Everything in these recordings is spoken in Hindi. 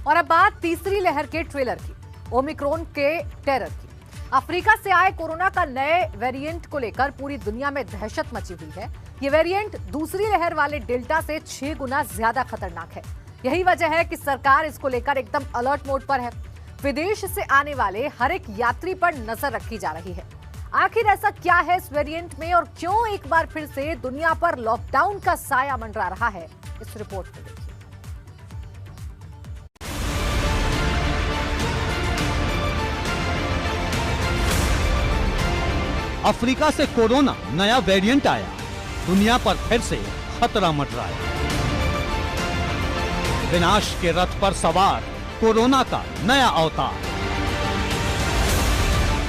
और अब बात तीसरी लहर के ट्रेलर की, ओमिक्रॉन के टेरर की। अफ्रीका से आए कोरोना का नए वेरिएंट को लेकर पूरी दुनिया में दहशत मची हुई है। ये वेरिएंट दूसरी लहर वाले डेल्टा से 6 गुना ज्यादा खतरनाक है। यही वजह है कि सरकार इसको लेकर एकदम अलर्ट मोड पर है। विदेश से आने वाले हर एक यात्री पर नजर रखी जा रही है। आखिर ऐसा क्या है इस वेरिएंट में और क्यों एक बार फिर से दुनिया पर लॉकडाउन का साया मंडरा रहा है, इस रिपोर्ट में देखिए। अफ्रीका से कोरोना नया वेरिएंट आया, दुनिया पर फिर से खतरा मंडराया। विनाश के रथ पर सवार कोरोना का नया अवतार,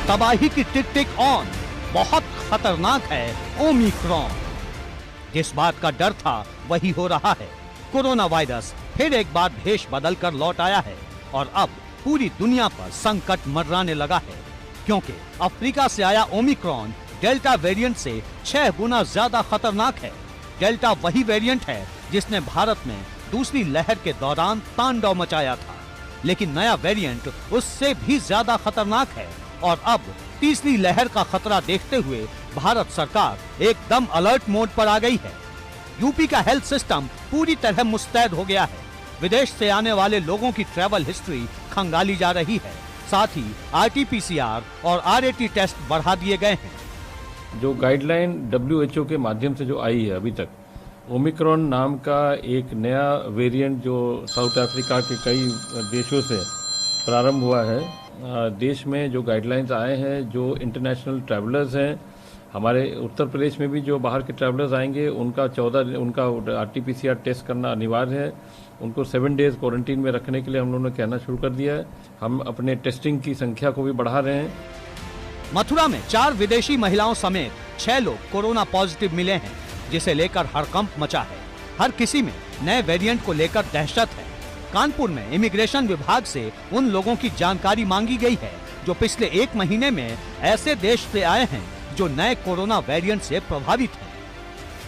तबाही की टिक टिक ऑन, बहुत खतरनाक है ओमिक्रॉन। जिस बात का डर था वही हो रहा है। कोरोना वायरस फिर एक बार भेष बदलकर लौट आया है और अब पूरी दुनिया पर संकट मंडराने लगा है, क्योंकि अफ्रीका से आया ओमिक्रॉन डेल्टा वेरिएंट से 6 गुना ज्यादा खतरनाक है। डेल्टा वही वेरिएंट है जिसने भारत में दूसरी लहर के दौरान तांडव मचाया था, लेकिन नया वेरिएंट उससे भी ज्यादा खतरनाक है और अब तीसरी लहर का खतरा देखते हुए भारत सरकार एकदम अलर्ट मोड पर आ गई है। यूपी का हेल्थ सिस्टम पूरी तरह मुस्तैद हो गया है। विदेश से आने वाले लोगों की ट्रैवल हिस्ट्री खंगाली जा रही है। साथ ही आरटीपीसीआर और आरएटी टेस्ट बढ़ा दिए गए हैं। जो गाइडलाइन WHO के माध्यम से जो आई है अभी तक, ओमिक्रॉन नाम का एक नया वेरिएंट जो साउथ अफ्रीका के कई देशों से प्रारंभ हुआ है। देश में जो गाइडलाइंस आए हैं, जो इंटरनेशनल ट्रैवलर्स हैं, हमारे उत्तर प्रदेश में भी जो बाहर के ट्रैवलर्स आएंगे उनका RT-PCR टेस्ट करना अनिवार्य है। उनको 7 डेज क्वारंटीन में रखने के लिए हम लोगों ने कहना शुरू कर दिया है। हम अपने टेस्टिंग की संख्या को भी बढ़ा रहे हैं। मथुरा में 4 विदेशी महिलाओं समेत 6 लोग कोरोना पॉजिटिव मिले हैं, जिसे लेकर हड़कंप मचा है। हर किसी में नए वेरिएंट को लेकर दहशत है। कानपुर में इमिग्रेशन विभाग से उन लोगों की जानकारी मांगी गई है जो पिछले 1 महीने में ऐसे देश से आए हैं जो नए कोरोना वेरिएंट से प्रभावित हैं।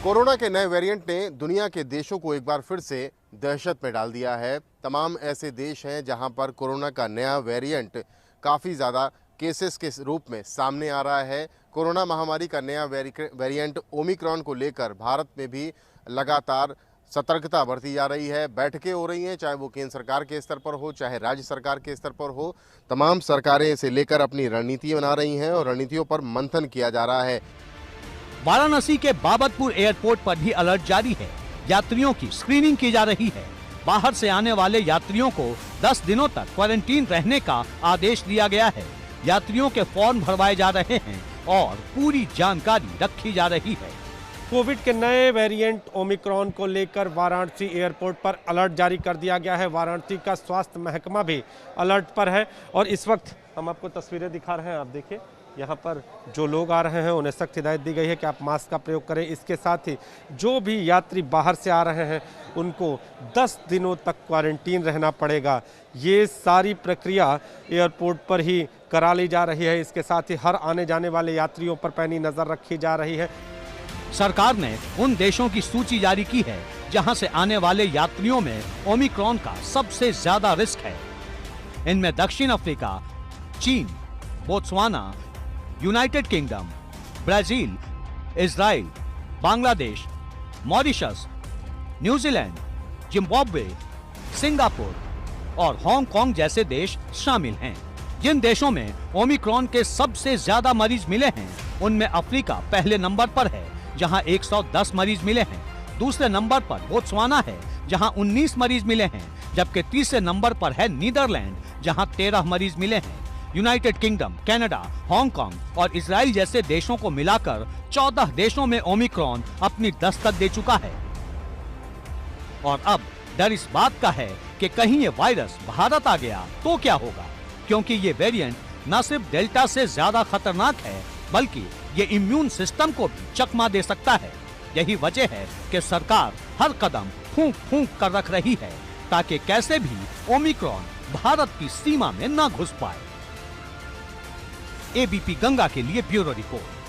कोरोना के नए वेरिएंट ने दुनिया के देशों को एक बार फिर से दहशत में डाल दिया है। तमाम ऐसे देश हैं जहां पर कोरोना का नया वेरिएंट काफ़ी ज़्यादा केसेस के रूप में सामने आ रहा है। कोरोना महामारी का नया वेरिएंट ओमिक्रॉन को लेकर भारत में भी लगातार सतर्कता बरती जा रही है। बैठकें हो रही हैं, चाहे वो केंद्र सरकार के स्तर पर हो, चाहे राज्य सरकार के स्तर पर हो। तमाम सरकारें इसे लेकर अपनी रणनीति बना रही हैं और रणनीतियों पर मंथन किया जा रहा है। वाराणसी के बाबतपुर एयरपोर्ट पर भी अलर्ट जारी है। यात्रियों की स्क्रीनिंग की जा रही है। बाहर से आने वाले यात्रियों को 10 दिनों तक क्वारंटीन रहने का आदेश दिया गया है। यात्रियों के फॉर्म भरवाए जा रहे हैं और पूरी जानकारी रखी जा रही है। कोविड के नए वेरिएंट ओमिक्रॉन को लेकर वाराणसी एयरपोर्ट पर अलर्ट जारी कर दिया गया है। वाराणसी का स्वास्थ्य महकमा भी अलर्ट पर है और इस वक्त हम आपको तस्वीरें दिखा रहे हैं। आप देखिए, यहाँ पर जो लोग आ रहे हैं उन्हें सख्त हिदायत दी गई है कि आप मास्क का प्रयोग करें। इसके साथ ही जो भी यात्री बाहर से आ रहे हैं उनको 10 दिनों तक क्वारंटीन रहना पड़ेगा। ये सारी प्रक्रिया एयरपोर्ट पर ही करा ली जा रही है। इसके साथ ही हर आने जाने वाले यात्रियों पर पैनी नज़र रखी जा रही है। सरकार ने उन देशों की सूची जारी की है जहां से आने वाले यात्रियों में ओमिक्रॉन का सबसे ज्यादा रिस्क है। इनमें दक्षिण अफ्रीका, चीन, Botswana, United kingdom, Brazil, Israel, Bangladesh, Mauritius, New Zealand, Zimbabwe, Singapore और हांगकांग जैसे देश शामिल हैं। जिन देशों में ओमिक्रॉन के सबसे ज्यादा मरीज मिले हैं उनमें अफ्रीका पहले नंबर पर है, जहां 110 मरीज मिले हैं। दूसरे नंबर पर बोत्सवाना है, जहां 19 मरीज मिले हैं, जबकि तीसरे नंबर पर है नीदरलैंड, जहां 13 मरीज मिले हैं। यूनाइटेड किंगडम, कनाडा, हांगकांग और इजराइल जैसे देशों को मिलाकर 14 देशों में ओमिक्रॉन अपनी दस्तक दे चुका है। और अब डर इस बात का है कि कहीं ये वायरस भारत आ गया तो क्या होगा, क्योंकि ये वेरिएंट न सिर्फ डेल्टा से ज्यादा खतरनाक है बल्कि ये इम्यून सिस्टम को भी चकमा दे सकता है। यही वजह है कि सरकार हर कदम फूंक फूंक कर रख रही है ताकि कैसे भी ओमिक्रॉन भारत की सीमा में न घुस पाए। एबीपी गंगा के लिए ब्यूरो रिपोर्ट।